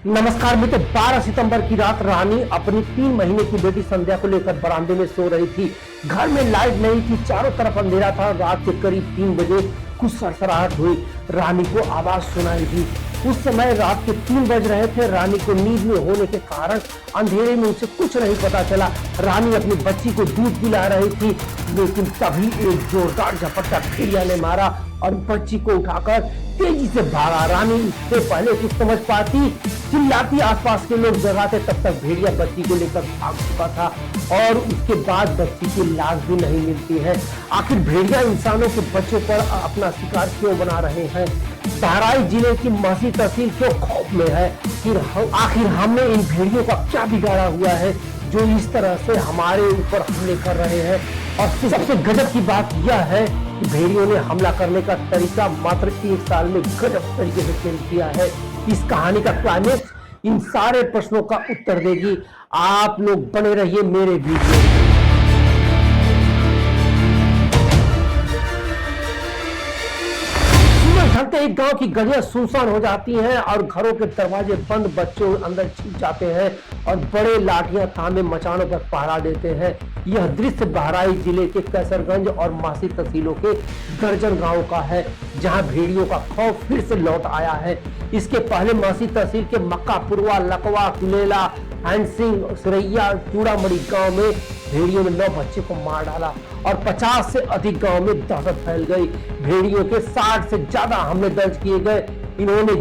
नमस्कार मित्र, 12 सितंबर की रात रानी अपनी 3 महीने की बेटी संध्या को लेकर बरामदे में सो रही थी। घर में लाइट नहीं थी, चारों तरफ अंधेरा था। रात के करीब 3 बजे कुछ सरसराहट हुई। रानी को आवाज सुनाई दी। उस समय रात के 3 बज रहे थे। रानी को नींद में होने के कारण अंधेरे में उसे कुछ नहीं पता चला। रानी अपनी बच्ची को दूध पिला रही थी, लेकिन तभी एक जोरदार झपट्टा भेड़िया ने मारा और बच्ची को उठाकर तेजी से भागा। रानी इससे पहले कुछ समझ पाती, चिल्लाती आसपास के लोग जगाते, तब तक भेड़िया बच्ची को लेकर भाग चुका था और उसके बाद बच्ची की लाश भी नहीं मिलती है। आखिर भेड़िया इंसानों के बच्चों पर अपना शिकार क्यों बना रहे हैं? बहराइच जिले की महसी तहसील क्यों खौफ में है? आखिर हमने इन भेड़ियों का क्या बिगाड़ा हुआ है जो इस तरह से हमारे ऊपर हमले कर रहे हैं? और सबसे गजब की बात यह है कि भेड़ियों ने हमला करने का तरीका मात्र 1 साल में गजब तरीके से चेंज किया है। इस कहानी का क्लाइमेक्स इन सारे प्रश्नों का उत्तर देगी। आप लोग बने रहिए मेरे वीडियो। ढलते एक गांव की गलियां सुनसान हो जाती हैं और घरों के दरवाजे बंद, बच्चों अंदर छिप जाते हैं और बड़े लाठियां थामे मचानों पर पहरा देते हैं। यह दृश्य बहराइच जिले के कैसरगंज और महसी तहसीलों के दर्जन गांव का है, जहां भेड़ियों का खौफ फिर से लौट आया है। इसके पहले महसी तहसील के मक्कापुरवा, लकवा, कुलेला, हैंसिंग, सुरैया, चूड़ामणि गांव में भेड़ियों ने 9 बच्चे को मार डाला और 50 से अधिक गांव में दहशत फैल गई। भेड़ियों के 60 से ज्यादा हमले दर्ज किए गए। इन्होंने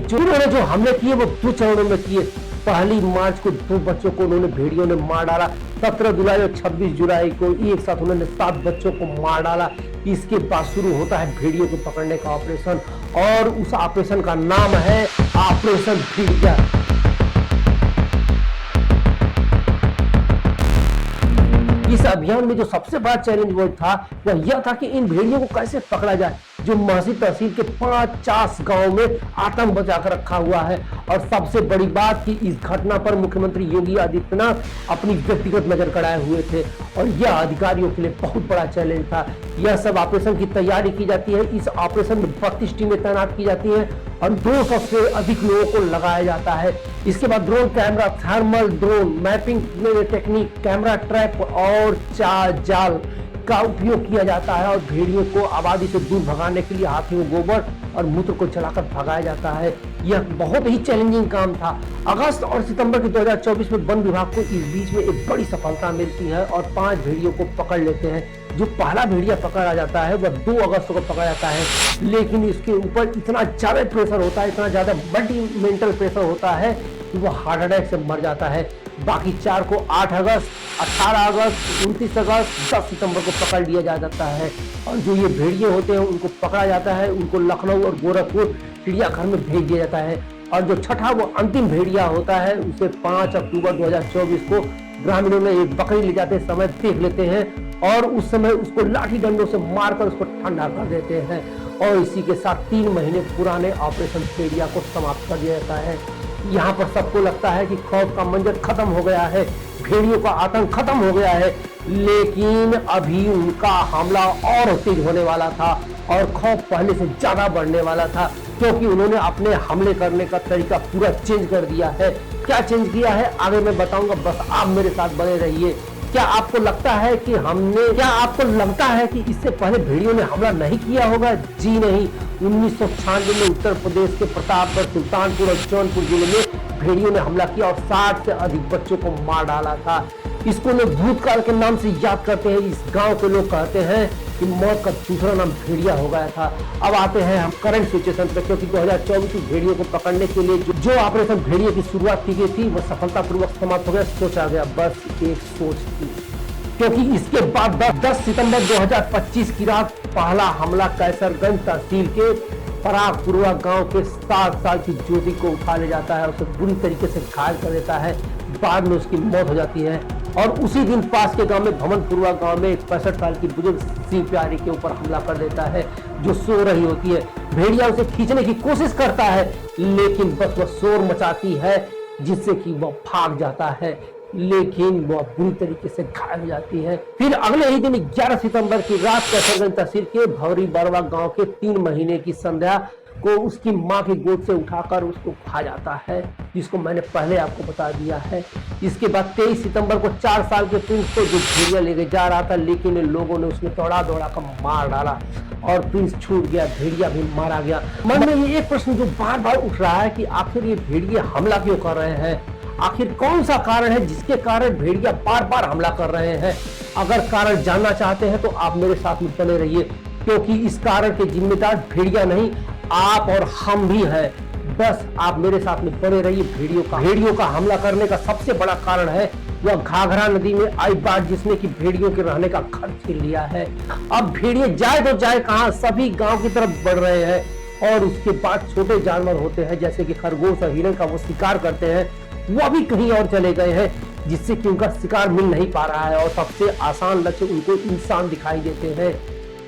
जो हमले किए वो 2 चरणों में किए। पहली मार्च को 2 बच्चों को उन्होंने भेड़ियों ने मार डाला। 17 जुलाई और 26 जुलाई को एक साथ उन्होंने 7 बच्चों को मार डाला। इसके बाद शुरू होता है भेड़ियों को पकड़ने का ऑपरेशन और उस ऑपरेशन का नाम है ऑपरेशन भेड़िया। इस अभियान में जो सबसे बड़ा चैलेंज वो था वह यह था कि इन भेड़ियों को कैसे पकड़ा जाए, जो महसी तहसील के 50 गांव में आतंक बचा कर रखा हुआ है। और सबसे बड़ी बात कि इस घटना पर मुख्यमंत्री योगी आदित्यनाथ अपनी व्यक्तिगत नजर गड़ाए हुए थे और यह अधिकारियों के लिए बहुत बड़ा चैलेंज था। यह सब ऑपरेशन की तैयारी की जाती है। इस ऑपरेशन में 32 टीमें तैनात की जाती हैं और 200 से अधिक लोगों को लगाया जाता है। इसके बाद drone camera, thermal drone, mapping technique, camera trap और जाल का उपयोग किया जाता है और भेड़ियों को आबादी से दूर भगाने के लिए हाथियों गोबर और मूत्र को चलाकर भगाया जाता है। यह बहुत ही चैलेंजिंग काम था। अगस्त और सितंबर के 2024 में वन विभाग को इस बीच में एक बड़ी सफलता मिलती है और 5 भेड़ियों को पकड़ लेते हैं। जो पहला भेड़िया पकड़ा जाता है वह 2 अगस्त को पकड़ा जाता है, लेकिन इसके ऊपर इतना ज्यादा प्रेशर होता है, इतना ज्यादा बड़ी मेंटल प्रेशर होता है कि वो हार्ट अटैक से मर जाता है। बाकी 4 को 8 अगस्त, 18 अगस्त, 29 अगस्त, 10 सितंबर को पकड़ लिया जाता है। और जो ये भेड़िए होते हैं उनको पकड़ा जाता है, उनको लखनऊ और गोरखपुर चिड़ियाघर में भेज दिया जाता है। और जो छठा वो अंतिम भेड़िया होता है उसे 5 अक्टूबर 2024 को ग्रामीणों ने एक बकरी ले जाते समय देख लेते हैं और उस समय उसको लाठी डंडों से मारकर उसको ठंडा कर देते हैं और इसी के साथ 3 महीने पुराने ऑपरेशन भेड़िया को समाप्त कर दिया जाता है। यहाँ पर सबको लगता है कि खौफ का मंजर खत्म हो गया है, भेड़ियों का आतंक खत्म हो गया है, लेकिन अभी उनका हमला और तेज होने वाला था और खौफ पहले से ज्यादा बढ़ने वाला था, क्योंकि उन्होंने अपने हमले करने का तरीका पूरा चेंज कर दिया है। क्या चेंज किया है आगे मैं बताऊंगा, बस आप मेरे साथ बने रहिए। क्या आपको लगता है कि इससे पहले भेड़ियों ने हमला नहीं किया होगा? जी नहीं। 1996 में उत्तर प्रदेश के प्रतापगढ़, सुल्तानपुर और जौनपुर जिले में भेड़ियों ने हमला किया और 60 से अधिक बच्चों को मार डाला था। इसको लोग भूतकाल के नाम से याद करते हैं। इस गांव के लोग कहते हैं कि मौत का दूसरा नाम भेड़िया हो गया था। अब आते हैं हम करंट सिचुएशन पे, क्योंकि 2024 में भेड़ियों को पकड़ने के लिए जो ऑपरेशन भेड़िया की शुरुआत की गई थी वो सफलतापूर्वक समाप्त हो गया। सोचा गया बस एक सोच थी, क्योंकि इसके बाद 10 सितंबर 2025 की रात पहला हमला कैसरगंज तहसील के परागपुरवा गांव के 7 साल की ज्योति को उठा ले जाता है, उसे बुरी तरीके से घायल कर देता है, बाद में उसकी मौत हो जाती है। और उसी दिन पास के गांव में भवनपुरवा गांव में एक 65 साल की बुजुर्ग सी प्यारी के ऊपर हमला कर देता है जो सो रही होती है। भेड़िया उसे खींचने की कोशिश करता है, लेकिन बस वह शोर मचाती है जिससे कि वह भाग जाता है, लेकिन वह बुरी तरीके से घायल हो जाती है। फिर अगले ही दिन 11 सितंबर की रात कैसरगंज तहसील के भौरी बरवा गांव के 3 महीने की संध्या को उसकी माँ की गोद से उठाकर उसको खा जाता है, जिसको मैंने पहले आपको बता दिया है। इसके बाद 23 सितंबर को 4 साल के प्रिंस को जो भेड़िया लेके जा रहा था, लेकिन लोगों ने उसमें दौड़ा कर मार डाला और प्रिंस छूट गया, भेड़िया भी मारा गया। मन में ये एक प्रश्न जो बार बार उठ रहा है कि आखिर ये भेड़िया हमला क्यों कर रहे हैं, आखिर कौन सा कारण है जिसके कारण भेड़िया बार बार हमला कर रहे हैं। अगर कारण जानना चाहते हैं तो आप मेरे साथ में बने रहिए, क्योंकि इस कारण के जिम्मेदार भेड़िया नहीं, आप और हम भी हैं। बस आप मेरे साथ में बने रहिए। भेड़ियों का हमला करने का सबसे बड़ा कारण है वह घाघरा नदी में आई बाढ़, जिसने कि भेड़ियों के रहने का घर छीन लिया है। अब भेड़िए जाए तो जाए कहां, सभी गांव की तरफ बढ़ रहे हैं और उसके बाद छोटे जानवर होते हैं जैसे कि खरगोश और हिरण का वो शिकार करते हैं, वो भी कहीं और चले गए हैं, जिससे कि उनका शिकार मिल नहीं पा रहा है और सबसे आसान लक्ष्य उनको इंसान दिखाई देते हैं,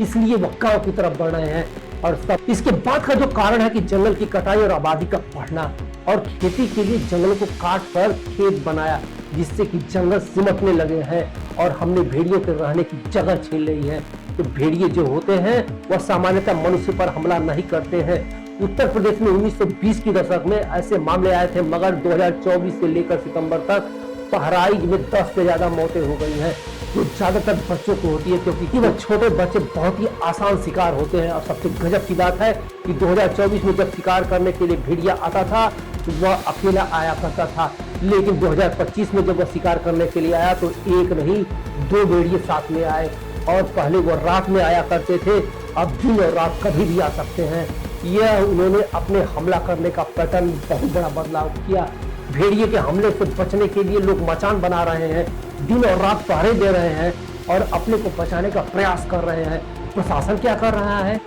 इसलिए वो गांव की तरफ बढ़ रहे हैं। और सब इसके बाद का जो कारण है कि जंगल की कटाई और आबादी का बढ़ना, और खेती के लिए जंगल को काट कर खेत बनाया, जिससे कि जंगल सिमटने लगे हैं और हमने भेड़ियों के रहने की जगह छीन ली है। तो भेड़िए जो होते हैं वह सामान्यतः मनुष्य पर हमला नहीं करते हैं। उत्तर प्रदेश में 1920 के दशक में ऐसे मामले आए थे, मगर 2024 से लेकर सितंबर तक बहराइच में 10 से ज्यादा मौतें हो गई हैं, जो ज्यादातर बच्चों को होती है, क्योंकि वह छोटे बच्चे बहुत ही आसान शिकार होते हैं। और सबसे गजब की बात है कि 2024 में जब शिकार करने के लिए भेड़िया आता था तो वह अकेला आया करता था, लेकिन 2025 में जब वह शिकार करने के लिए आया तो एक नहीं 2 भेड़िए साथ में आए। और पहले वो रात में आया करते थे, अब दिन और रात कभी भी आ सकते हैं। यह उन्होंने अपने हमला करने का पैटर्न बहुत बड़ा बदलाव किया। भेड़िए के हमले से बचने के लिए लोग मचान बना रहे हैं, दिन और रात पहरे दे रहे हैं और अपने को बचाने का प्रयास कर रहे हैं। प्रशासन क्या कर रहा है?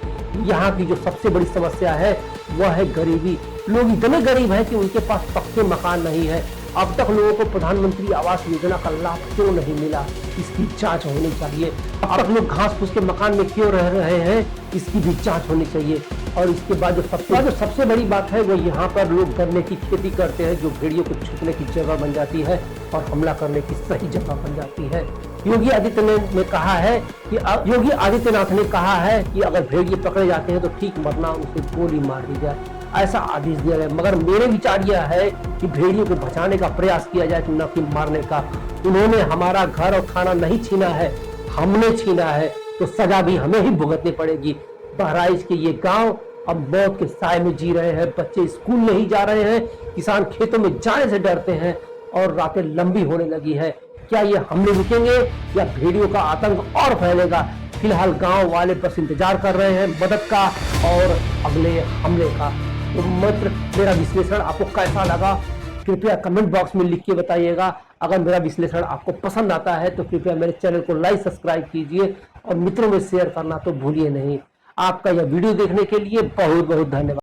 यहाँ की जो सबसे बड़ी समस्या है वह है गरीबी। लोग इतने गरीब हैं कि उनके पास पक्के मकान नहीं है। अब तक लोगों को प्रधानमंत्री आवास योजना का लाभ क्यों नहीं मिला, इसकी जांच होनी चाहिए। अब तक लोग घास फूस के मकान में क्यों रह रहे हैं, इसकी भी जांच होनी चाहिए। और इसके बाद जो सबसे बड़ी बात है वो यहाँ पर लोग गन्ने की खेती करते हैं, जो भेड़ियों को छुपने की जगह बन जाती है और हमला करने की सही जगह बन जाती है। योगी आदित्यनाथ ने कहा है कि अगर भेड़िए पकड़े जाते हैं तो ठीक मरना, उसे गोली मार दी जाए, ऐसा आदेश दिया गया। मगर मेरे विचार यह है कि भेड़ियों को बचाने का प्रयास किया जाए, न कि मारने का। उन्होंने हमारा घर और खाना नहीं छीना है, हमने छीना है, तो सजा भी हमें ही भुगतनी पड़ेगी। बहराइच के ये गांव अब मौत के साए में जी रहे हैं, बच्चे स्कूल नहीं जा रहे हैं, किसान खेतों में जाने से डरते हैं और रातें लंबी होने लगी है। क्या ये हमले रुकेंगे या भेड़ियों का आतंक और फैलेगा? फिलहाल गांव वाले बस इंतजार कर रहे हैं मदद का और अगले हमले का। तो मित्र, मेरा विश्लेषण आपको कैसा लगा कृपया कमेंट बॉक्स में लिख के बताइएगा। अगर मेरा विश्लेषण आपको पसंद आता है तो कृपया मेरे चैनल को लाइक सब्सक्राइब कीजिए और मित्रों में शेयर करना तो भूलिए नहीं। आपका यह वीडियो देखने के लिए बहुत बहुत धन्यवाद।